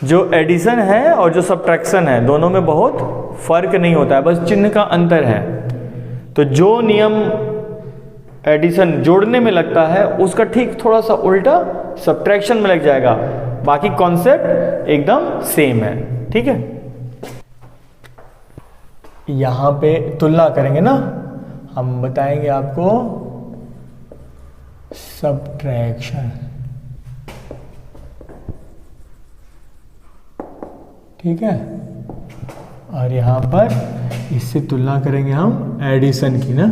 जो एडिशन है और जो सब्ट्रैक्शन है दोनों में बहुत फर्क नहीं होता है, बस चिन्ह का अंतर है। तो जो नियम एडिशन जोड़ने में लगता है उसका ठीक थोड़ा सा उल्टा सब्ट्रैक्शन में लग जाएगा, बाकी कॉन्सेप्ट एकदम सेम है। ठीक है, यहां पे तुलना करेंगे ना, हम बताएंगे आपको सब्ट्रैक्शन। ठीक है, और यहां पर इससे तुलना करेंगे हम एडिशन की ना।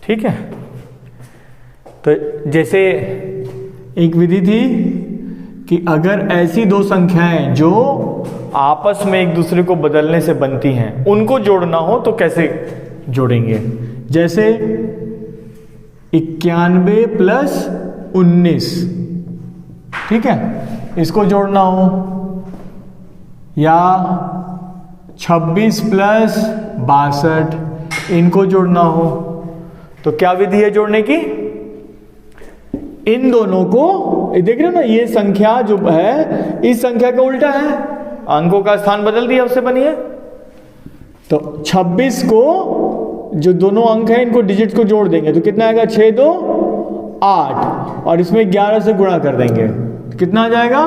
ठीक है, तो जैसे एक विधि थी कि अगर ऐसी दो संख्याएं जो आपस में एक दूसरे को बदलने से बनती हैं उनको जोड़ना हो तो कैसे जोड़ेंगे। जैसे 91 प्लस 19, ठीक है, इसको जोड़ना हो, या 26 प्लस 62 इनको जोड़ना हो, तो क्या विधि है जोड़ने की। इन दोनों को देख रहे हो ना, ये संख्या जो है इस संख्या का उल्टा है, अंकों का स्थान बदल दिया उससे बनी है। तो 26 को जो दोनों अंक है इनको डिजिट को जोड़ देंगे तो कितना आएगा, 6 2 8, और इसमें 11 से गुणा कर देंगे तो कितना आ जाएगा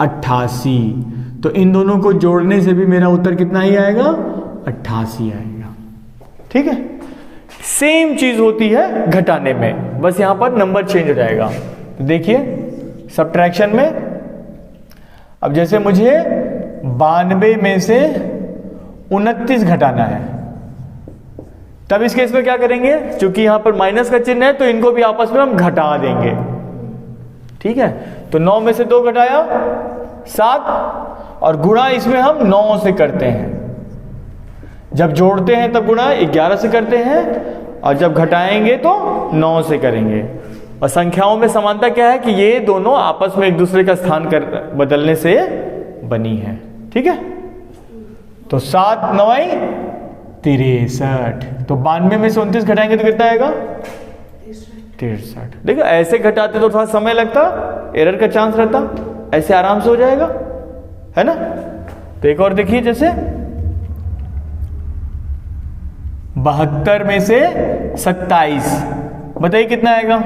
88। तो इन दोनों को जोड़ने से भी मेरा उत्तर कितना ही आएगा, 88 आएगा। ठीक है, सेम चीज होती है घटाने में, बस यहां पर नंबर चेंज हो जाएगा। तो देखिए सब्ट्रैक्शन में, अब जैसे मुझे 92 में से 29 घटाना है, तब इस केस में क्या करेंगे, क्योंकि यहां पर माइनस का चिन्ह है तो इनको भी आपस में हम घटा देंगे। ठीक है, तो 9 में से 2 घटाया 7, और गुणा इसमें हम 9 से करते हैं। जब जोड़ते हैं तब गुणा 11 से करते हैं, और जब घटाएंगे तो 9 से करेंगे। और संख्याओं में समानता क्या है कि ये दोनों आपस में एक दूसरे का स्थान बदलने से बनी है। ठीक है, तो 7 9 63, तो 92 में से 29 घटाएंगे तो कितना आएगा 63। देखो ऐसे घटाते तो थोड़ा समय लगता, एरर का चांस रहता, ऐसे आराम से हो जाएगा, है ना। तो एक और देखिए, जैसे 72 में से 27, बताइए कितना आएगा।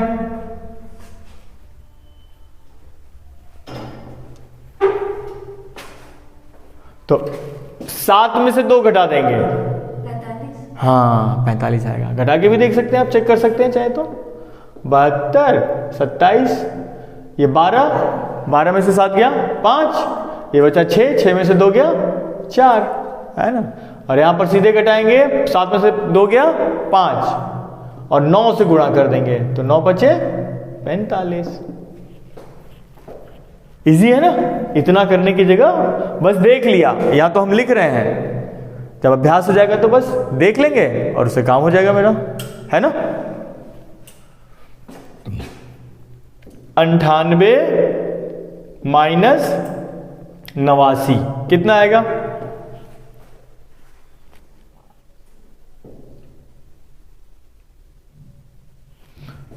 तो 7 में से 2 घटा देंगे, 45। हाँ 45 आएगा। घटा के भी देख सकते हैं आप, चेक कर सकते हैं चाहे तो। 72 27, ये 12 में से 7 गया 5, ये बचा 6 में से 2 गया 4, है ना। और यहां पर सीधे घटाएंगे, 7 में से 2 गया 5, और 9 से गुणा कर देंगे तो 9 बचे 45। इजी है ना, इतना करने की जगह बस देख लिया, या तो हम लिख रहे हैं, जब अभ्यास हो जाएगा तो बस देख लेंगे और उससे काम हो जाएगा मेरा, है ना। 98 माइनस 89 कितना आएगा,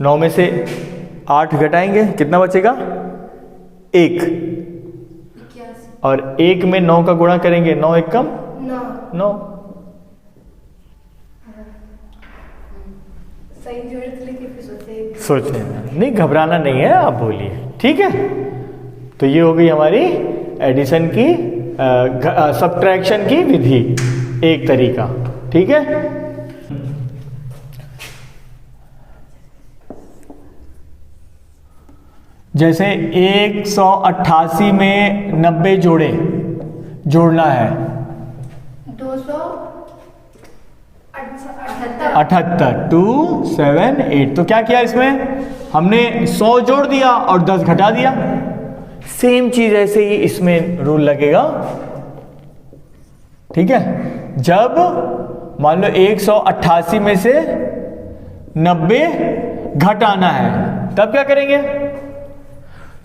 नौ में से 8 घटाएंगे कितना बचेगा 1, 81। और 1 में 9 का गुणा करेंगे, 9 1 कम 9। सही जोड़े थे लेकिन फिर सोचने नहीं, घबराना नहीं है, आप बोलिए। ठीक है, तो ये हो गई हमारी एडिशन की सब्ट्रैक्शन की विधि, एक तरीका। ठीक है, जैसे 188 में 90 जोड़ना है 278। 278, तो क्या किया इसमें हमने 100 जोड़ दिया और 10 घटा दिया। सेम चीज ऐसे ही इसमें रूल लगेगा। ठीक है, जब मान लो 188 में से 90 घटाना है तब क्या करेंगे,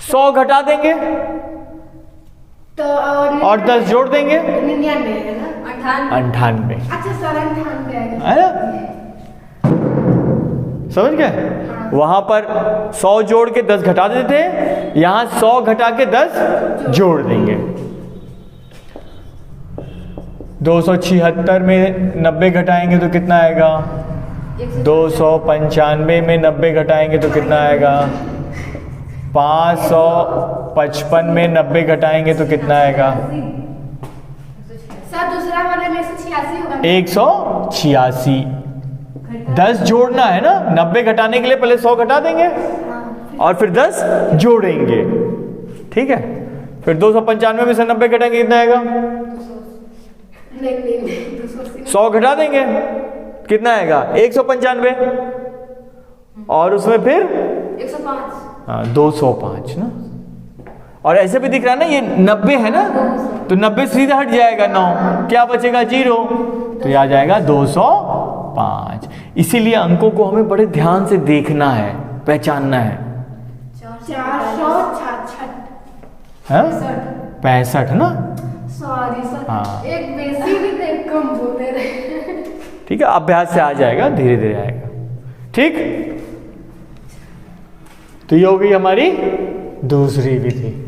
100 घटा देंगे तो और 10 जोड़ देंगे, 99 है ना, 98। 98। अच्छा सर 98 आएगा, है ना, समझ गए? वहां पर 100 जोड़ के 10 घटा देते हैं, यहां 100 घटा के 10 जोड़ देंगे। 276 में 90 घटाएंगे तो कितना आएगा? 295 में 90 घटाएंगे तो कितना आएगा? 555 में 90 घटाएंगे तो कितना आएगा? सर दूसरा वाले में 186 होगा। 186। 10 जोड़ना है ना, 90 घटाने के लिए पहले 100 घटा देंगे और फिर 10 जोड़ेंगे। ठीक है, फिर 295 में से 90 घटाएंगे कितना आएगा? नहीं 280। 100 घटा देंगे कितना आएगा? 195 और उसमें फिर 105। 205 ना। और ऐसे भी दिख रहा है ना, ये 90 है ना, तो 90 सीधा हट जाएगा 9, क्या बचेगा? 0, तो ये आ जाएगा 205। इसीलिए अंकों को हमें बड़े ध्यान से देखना है, पहचानना है। 466 है 65 ना। सॉरी सर, हाँ। एक बेसी भी देख कम बोले रहे। ठीक है, अभ्यास से आ जाएगा, धीरे धीरे आएगा। ठीक, तो ये हो गई हमारी दूसरी विधि।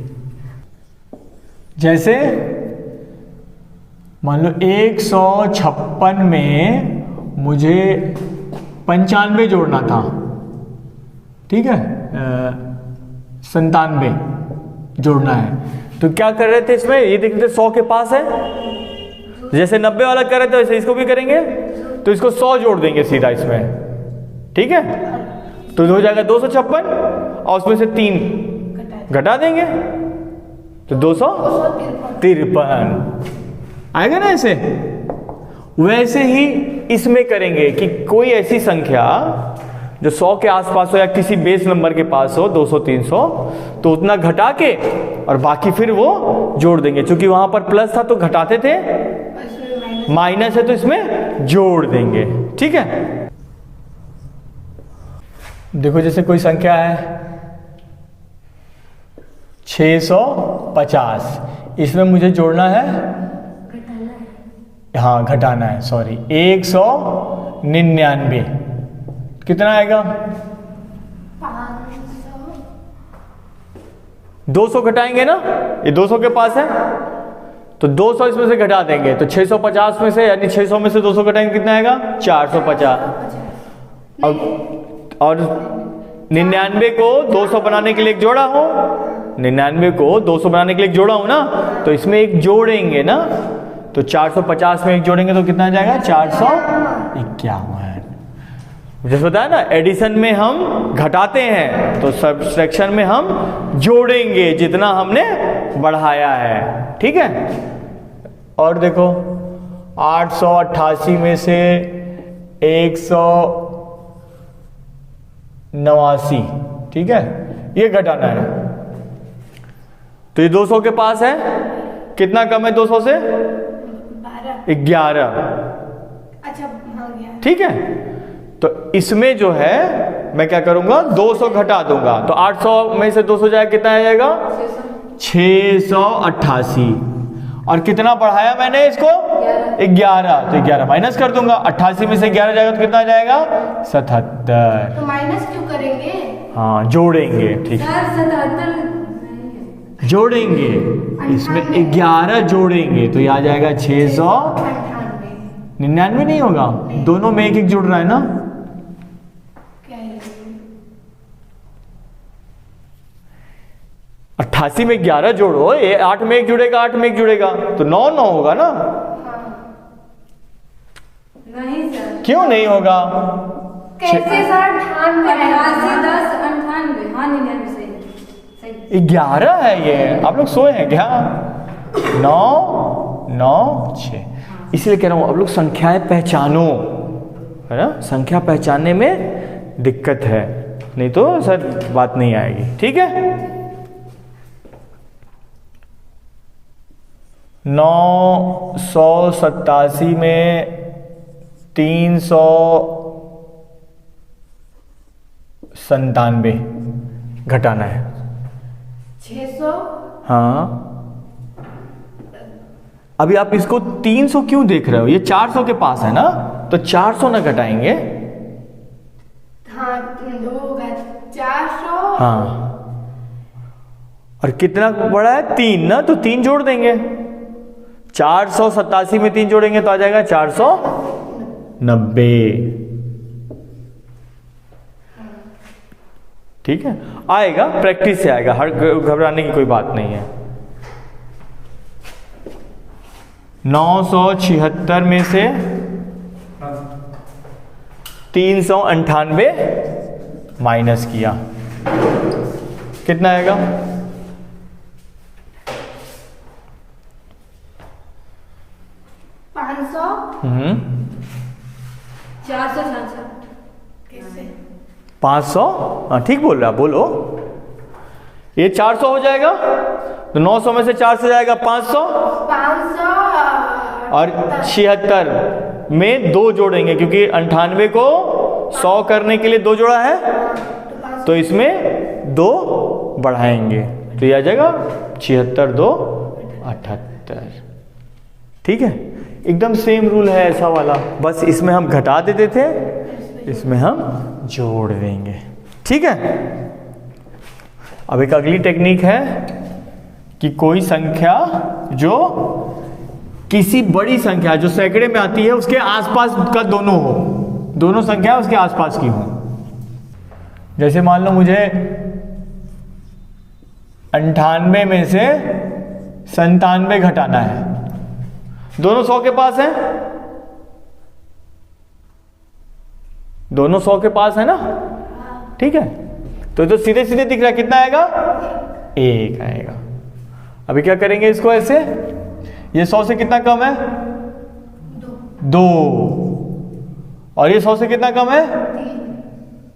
जैसे मान लो 156 में मुझे 95 जोड़ना था, ठीक है, 97 जोड़ना है, तो क्या कर रहे थे इसमें? ये देख रहे थे 100 के पास है, जैसे 90 वाला कर रहे थे वैसे इसको भी करेंगे, तो इसको 100 जोड़ देंगे सीधा इसमें। ठीक है, तो हो जाएगा 256 और उसमें से 3 घटा देंगे तो 253 आएगा ना। ऐसे वैसे ही इसमें करेंगे कि कोई ऐसी संख्या जो 100 के आसपास हो या किसी बेस नंबर के पास हो, 200 300, तो उतना घटा के और बाकी फिर वो जोड़ देंगे। क्योंकि वहां पर प्लस था तो घटाते थे, माइनस है तो इसमें जोड़ देंगे। ठीक है, देखो जैसे कोई संख्या है 650, इसमें मुझे जोड़ना है, हाँ घटाना है, सॉरी, 199, कितना आएगा? 200 घटाएंगे ना, ये 200 के पास है तो 200 इसमें से घटा देंगे, तो 650 में से, यानी 600 में से 200 घटाएंगे कितना आएगा? 450। और 99 को 200 बनाने के लिए एक जोड़ा हो, 99 को 200 बनाने के लिए एक जोड़ा हो ना, तो इसमें एक जोड़ेंगे ना, तो 450 में एक जोड़ेंगे तो कितना आ जाएगा? 451। जैसे बताया ना, एडिशन में हम घटाते हैं तो सब्ट्रैक्शन में हम जोड़ेंगे जितना हमने बढ़ाया है। ठीक है, और देखो 888 में से 189, ठीक है, ये घटाना है, तो ये 200 के पास है, कितना कम है 200 से? 11। अच्छा हाँ गया। ठीक है, तो इसमें जो है मैं क्या करूंगा? 200 घटा दूंगा, तो 800 में से 200 जाएगा, कितना आ जाएगा? 688। और कितना बढ़ाया मैंने इसको? 11, तो 11 माइनस कर दूंगा, 88 में से 11 जाएगा तो कितना आ जाएगा? 77। तो माइनस क्यों करेंगे? हाँ जोड़ेंगे, ठीक है, सर 77 जोड़ेंगे, इसमें 11 जोड़ेंगे तो ये आ जाएगा 699। नहीं होगा, दोनों में एक एक जुड़ रहा है ना। क्या है? 88 में 11 जोड़ो, ये 8 में एक जुड़ेगा, 8 में एक जुड़ेगा, तो 9 9 होगा ना। नहीं सर, क्यों नहीं होगा? कैसे सर? 88 10 98, हाँ 99 सही सही। 11 है ये, आप लोग सोए हैं क्या? 9 9 6, इसलिए कह रहा हूं आप लोग संख्याएं पहचानो, है ना, संख्या पहचानने में दिक्कत है, नहीं तो सर बात नहीं आएगी। ठीक है, 987 में 397 घटाना है। 600। हाँ, अभी आप इसको 300 क्यों देख रहे हो? ये 400 के पास है ना, तो 400 ना घटाएंगे, हाँ वो होगा 400। हाँ, और कितना बड़ा है 3 ना, तो 3 जोड़ देंगे। 487 में 3 जोड़ेंगे तो आ जाएगा 490। ठीक है, आएगा, प्रैक्टिस से आएगा, हर घबराने की कोई बात नहीं है। 976 में से 398 माइनस किया, कितना आएगा? 500। 467। कैसे? 500, हाँ ठीक बोल रहा, बोलो। ये 400 हो जाएगा, तो 900 में से 4 से जाएगा 500, 500 और 76 में 2 जोड़ेंगे, क्योंकि 98 को 100 करने के लिए 2 जोड़ा है, तो इसमें 2 बढ़ाएंगे, तो ये आ जाएगा 76 2 78। ठीक है, एकदम सेम रूल है ऐसा वाला, बस इसमें हम घटा देते थे, इसमें हम जोड़ देंगे। ठीक है, अब एक अगली टेक्निक है कि कोई संख्या जो किसी बड़ी संख्या जो सैकड़े में आती है उसके आसपास का दोनों हो, दोनों संख्या उसके आसपास की हो। जैसे मान लो मुझे 98 में से 97 घटाना है, दोनों 100 के पास है, दोनों 100 के पास है ना। ठीक है, तो सीधे सीधे दिख रहा है, कितना आएगा? 1 आएगा। अभी क्या करेंगे इसको ऐसे, ये 100 से कितना कम है? 2। और ये 100 से कितना कम है?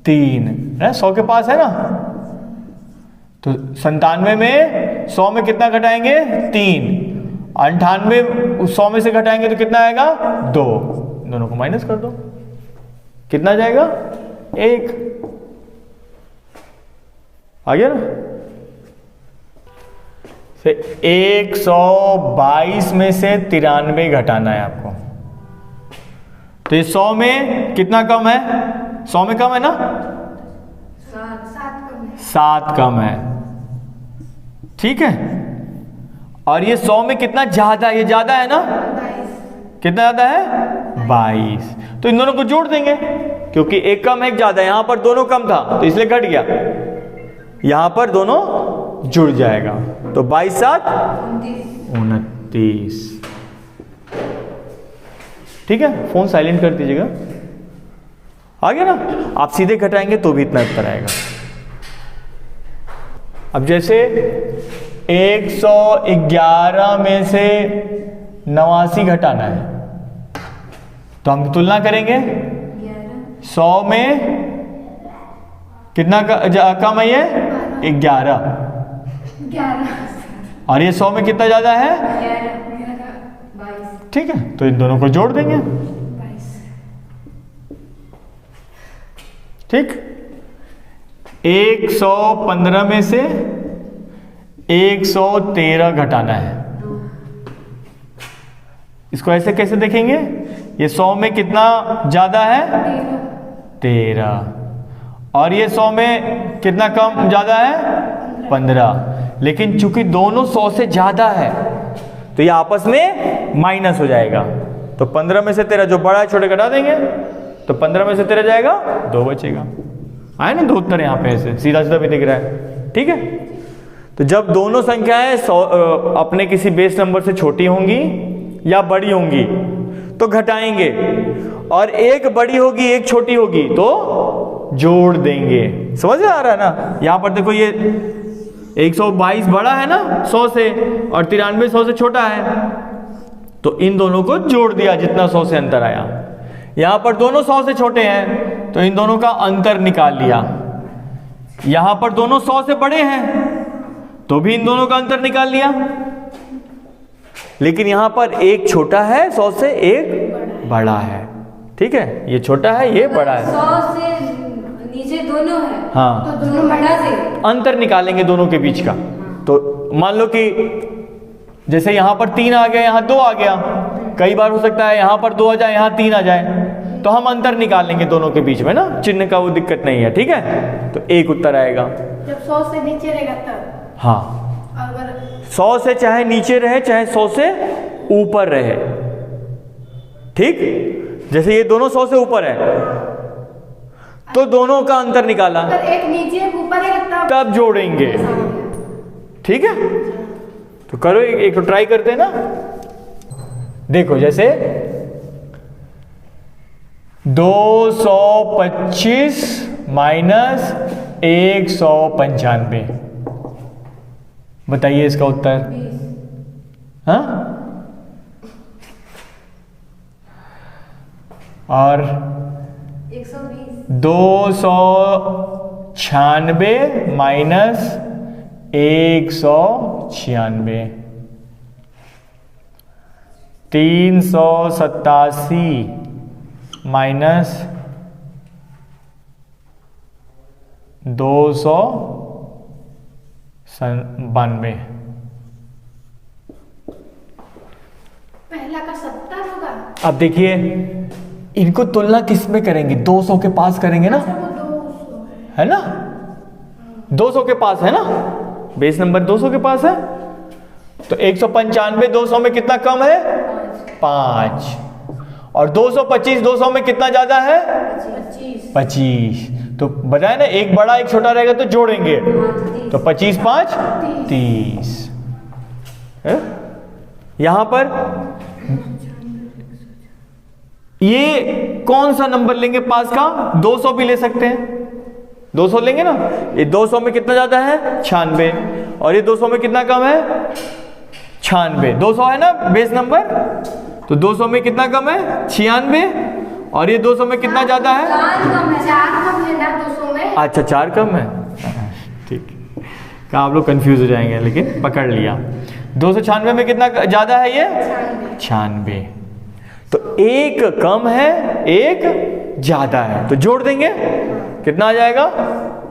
3 है, 100 के पास है ना। तो 97 में 100 में कितना घटाएंगे? 3। 98 100 में से घटाएंगे तो कितना आएगा? 2। दोनों को माइनस कर दो, कितना जाएगा? 1 आ गया ना। फिर 122 में से 93 घटाना है आपको, तो ये 100 में कितना कम है? 100 में कम है ना, 7 कम है। ठीक है, और ये 100 में कितना ज्यादा है? ये ज्यादा है ना, 22। कितना ज्यादा है? 22। तो इन दोनों को जोड़ देंगे, क्योंकि एक कम है एक ज्यादा है, यहां पर दोनों कम था तो इसलिए घट गया, यहां पर दोनों जुड़ जाएगा, तो 22 7 29। ठीक है, फोन साइलेंट कर दीजिएगा। आ गया ना, आप सीधे घटाएंगे तो भी इतना उत्तर आएगा। अब जैसे 111 में से 89 घटाना है, तो हम तुलना करेंगे, 100 में कितना कम है? ये 11। और ये 100 में कितना ज्यादा है? 22। ठीक है, तो इन दोनों को जोड़ देंगे। ठीक, 115 में से 113 घटाना है, इसको ऐसे कैसे देखेंगे? ये 100 में कितना ज्यादा है? 13। और ये 100 में कितना कम ज्यादा है? 15। लेकिन चूंकि दोनों 100 से ज्यादा है तो ये आपस में माइनस हो जाएगा, तो 15 में से 13 जो बड़ा है छोटे घटा देंगे, तो 15 में से 13 जाएगा, 2 बचेगा। आए ना 2 उत्तर यहाँ पे, ऐसे सीधा सीधा भी दिख रहा है। ठीक है, तो जब दोनों संख्याएं अपने किसी बेस नंबर से छोटी होंगी या बड़ी होंगी तो घटाएंगे, और एक बड़ी होगी एक छोटी होगी तो जोड़ देंगे। समझ में आ रहा है ना। यहां पर देखो, ये 122 बड़ा है ना 100 से, और 93 100 से छोटा है, तो इन दोनों को जोड़ दिया जितना 100 से अंतर आया। यहां पर दोनों 100 से छोटे हैं तो इन दोनों का अंतर निकाल लिया। यहां पर दोनों 100 से बड़े हैं तो भी इन दोनों का अंतर निकाल लिया, लेकिन यहां पर एक छोटा है 100 से, एक बड़ा है। ठीक है, ये छोटा है ये बड़ा है, 100 से नीचे दोनों है, हाँ, तो दोनों बड़ा से अंतर निकालेंगे दोनों के बीच का। तो मान लो कि जैसे यहां पर 3 आ गया, यहां 2 आ गया, कई बार हो सकता है यहां पर 2 आ जाए यहां 3 आ जाए, तो हम अंतर निकाल लेंगे दोनों के बीच में ना, चिन्ह का वो दिक्कत नहीं है, ठीक है। तो एक उत्तर आएगा। जब 100 से नीचे रहेगा तब। हाँ, अगर 100 से चाहे नीचे रहे चाहे 100 से ऊपर रहे, ठीक। जैसे ये दोनों 100 से ऊपर है तो दोनों का अंतर निकाला, अगर एक नीचे एक ऊपर है तब जोड़ेंगे, ठीक है। तो करो, एक ट्राई करते हैं ना। देखो, जैसे 225 माइनस 195, बताइए इसका उत्तर। 20। हाँ, और 120। 296 माइनस 196, 387 माइनस 292। पहला का 70 होगा। अब देखिए, इनको तुलना किस में करेंगे? 200 के पास करेंगे ना, अच्छा, वो 200 है ना। 200 के पास है ना, बेस नंबर 200 के पास है। तो 195 200 में कितना कम है? 5। और 225 200 में कितना ज्यादा है? 25। तो बताया ना, एक बड़ा एक छोटा रहेगा तो जोड़ेंगे, तो 25 5 30 है? यहां पर ये कौन सा नंबर लेंगे पास का? 200 भी ले सकते हैं, 200 लेंगे ना। ये 200 में कितना ज्यादा है? 96। और ये 200 में कितना कम है? 96। 200 है ना बेस नंबर, तो 200 में कितना कम है? 96। और ये 200 में कितना ज्यादा है? 4 कम है ना 200 में। अच्छा, 4 कम है, ठीक। कहा आप लोग कंफ्यूज हो जाएंगे, लेकिन पकड़ लिया। 296 में कितना ज्यादा है? ये 96। तो एक कम है एक ज्यादा है, तो जोड़ देंगे, कितना आ जाएगा?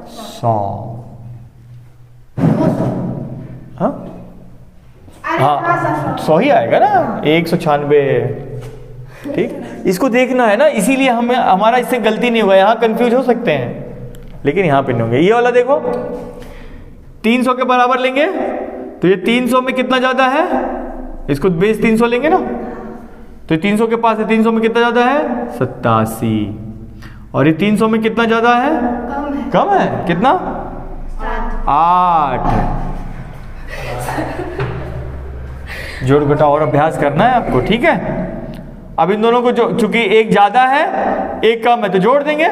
100। हाँ हाँ, 100 ही आएगा ना, 196, ठीक। इसको देखना है ना, इसीलिए हमें, हमारा इससे गलती नहीं हुआ। यहाँ कंफ्यूज हो सकते हैं, लेकिन यहाँ पे नहीं होंगे। ये वाला देखो, 300 के बराबर लेंगे, तो ये 300 में कितना ज्यादा है? इसको बेस 300 लेंगे ना, तो 300 के पास है, 300 में कितना ज्यादा है? 87। और ये 300 में कितना ज्यादा है? कम है। कम है, कितना? 8। जोड़ घटाव और अभ्यास करना है आपको, ठीक है। अब इन दोनों को जो, चूंकि एक ज्यादा है एक कम है, तो जोड़ देंगे।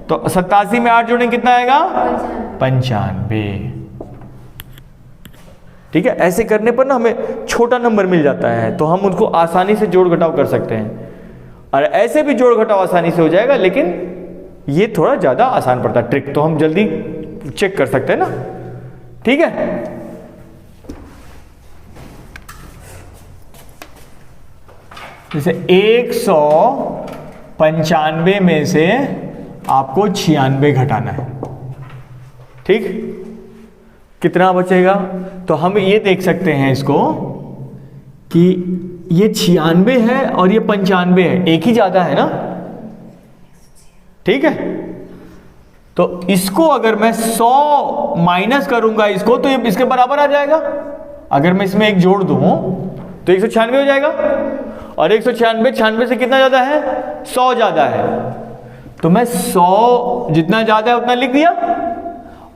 तो 87 में 8 जोड़ेंगे, कितना आएगा? 95, ठीक है। ऐसे करने पर ना हमें छोटा नंबर मिल जाता है, तो हम उनको आसानी से जोड़ घटाव कर सकते हैं। और ऐसे भी जोड़ घटाव आसानी से हो जाएगा, लेकिन ये थोड़ा ज्यादा आसान पड़ता है ट्रिक, तो हम जल्दी चेक कर सकते हैं ना, ठीक है। जैसे 195 में से आपको 96 घटाना है, ठीक। कितना बचेगा? तो हम ये देख सकते हैं इसको कि ये 96 है और ये 95 है, एक ही ज्यादा है ना, ठीक है। तो इसको अगर मैं 100 माइनस करूंगा इसको, तो ये इसके बराबर आ जाएगा। अगर मैं इसमें एक जोड़ दूं तो 196 हो जाएगा। और 196 96 से कितना ज्यादा है? 100 ज्यादा है। तो मैं 100 जितना ज्यादा है उतना लिख दिया,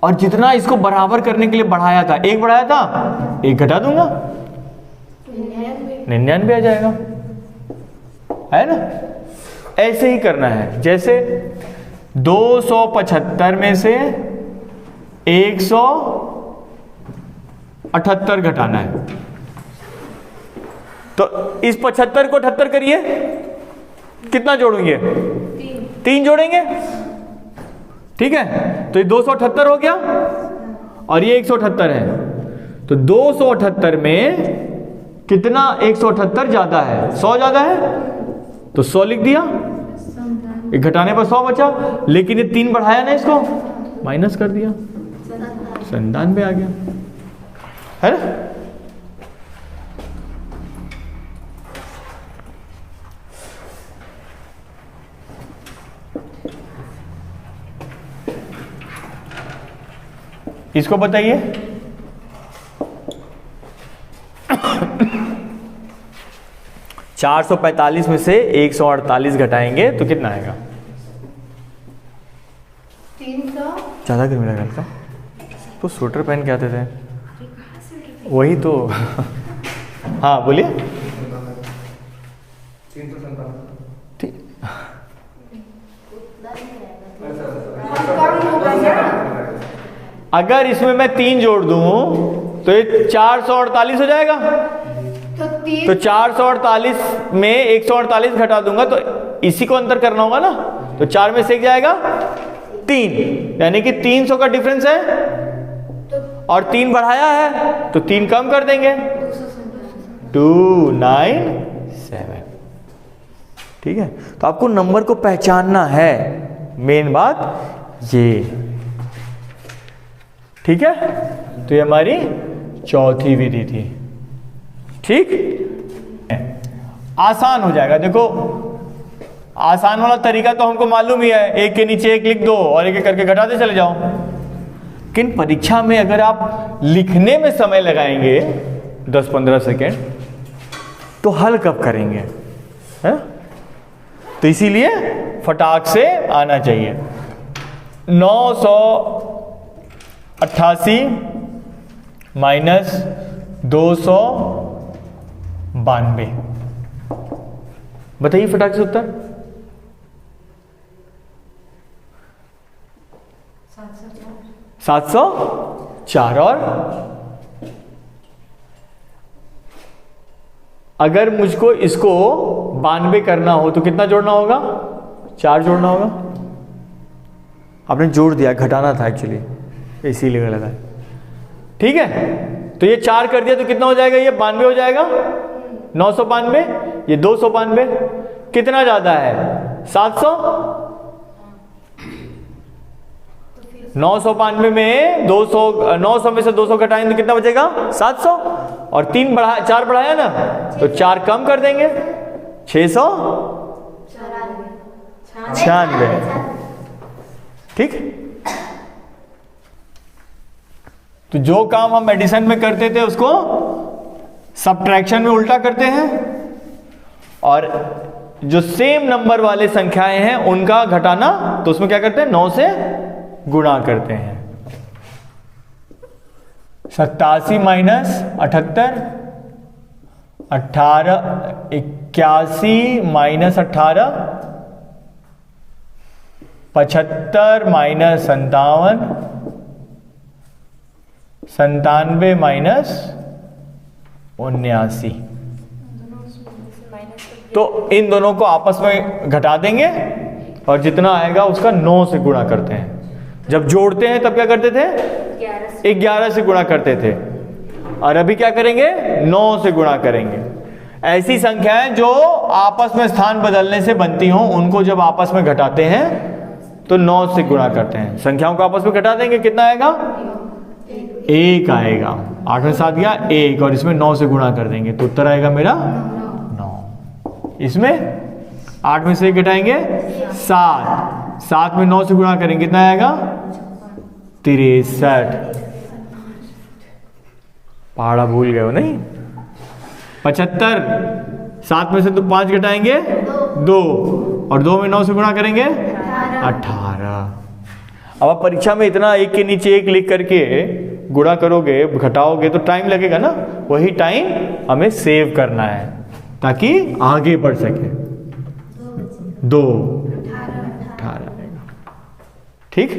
और जितना इसको बराबर करने के लिए बढ़ाया था, एक बढ़ाया था, एक घटा दूंगा, 99 आ जाएगा, है ना। ऐसे ही करना है। जैसे 275 में से 178 घटाना है, तो इस 75 को 78 करिए, कितना जोड़ेंगे? 3 जोड़ेंगे, ठीक है। तो ये 278 हो गया और ये 178 है। तो 278 में कितना? 178 ज्यादा है, 100 ज्यादा है, तो 100 लिख दिया, एक घटाने पर 100 बचा। लेकिन ये 3 बढ़ाया ना, इसको माइनस कर दिया, 97 आ गया, है ना। इसको बताइए। चार सौ 45 में से 148 घटाएंगे तो कितना आएगा? 300। ज़्यादा गर्मी लगा था तो स्वेटर पहन के आते थे, वही तो। हाँ बोलिए। ठीक, कम होगा ना। अगर इसमें मैं 3 जोड़ दूं तो ये 448 हो जाएगा। तो 3 तो 448 में 148 घटा दूंगा तो इसी को अंतर करना होगा ना, तो 4 में से 1 जाएगा 3, यानी कि 300 का डिफरेंस है और 3 बढ़ाया है तो 3 कम कर देंगे, 297। ठीक है, तो आपको नंबर को पहचानना है, मेन बात ये। ठीक है, तो ये हमारी चौथी विधि थी। ठीक, आसान हो जाएगा। देखो आसान वाला तरीका तो हमको मालूम ही है, एक के नीचे एक लिख दो और एक एक करके घटाते चले जाओ। लेकिन परीक्षा में अगर आप लिखने में समय लगाएंगे 10-15 सेकेंड तो हल कब करेंगे, है? तो इसीलिए फटाक से आना चाहिए। 988 माइनस 292, बताइए फटाक से उत्तर। 704। और अगर मुझको इसको 92 करना हो तो कितना जोड़ना होगा? 4 जोड़ना होगा। आपने जोड़ दिया, घटाना था एक्चुअली, इसीलिए गलत है। ठीक है, तो ये 4 कर दिया तो कितना हो जाएगा? ये 92 हो जाएगा। 992, ये 292, कितना ज्यादा है? 700। 992 में 900 में से 200 घटाएंगे तो कितना बचेगा? 700। और 4 बढ़ाया ना तो 4 कम कर देंगे, 696। ठीक, तो जो काम हम एडिशन में करते थे उसको सब्ट्रैक्शन में उल्टा करते हैं, और जो सेम नंबर वाले संख्याएं हैं उनका घटाना तो उसमें क्या करते हैं? 9 से गुणा करते हैं। 87 माइनस 78, 81 माइनस 18, 75 माइनस 57, 97 माइनस 79। तो इन दोनों को आपस में घटा देंगे और जितना आएगा उसका 9 से गुणा करते हैं। जब जोड़ते हैं तब क्या करते थे? 11 से गुणा करते थे, और अभी क्या करेंगे? 9 से गुणा करेंगे। ऐसी संख्याएं जो आपस में स्थान बदलने से बनती हों उनको जब आपस में घटाते हैं तो 9 से गुणा करते हैं। संख्याओं को आपस में घटा देंगे, कितना आएगा? 1 आएगा। 8 में 7 गया 1, और इसमें 9 से गुणा कर देंगे तो उत्तर आएगा मेरा 9। इसमें 8 में से 1 घटाएंगे 7 में 9 से गुणा करेंगे कितना आएगा? 63। पहाड़ा भूल गए हो नहीं? 75, 7 में से तो 5 घटाएंगे 2, और 2 में 9 से गुणा करेंगे 18। अब आप परीक्षा में इतना एक के नीचे एक लिख करके गुणा करोगे, घटाओगे तो टाइम लगेगा ना, वही टाइम हमें सेव करना है ताकि आगे बढ़ सके। 2 18 आएगा। ठीक।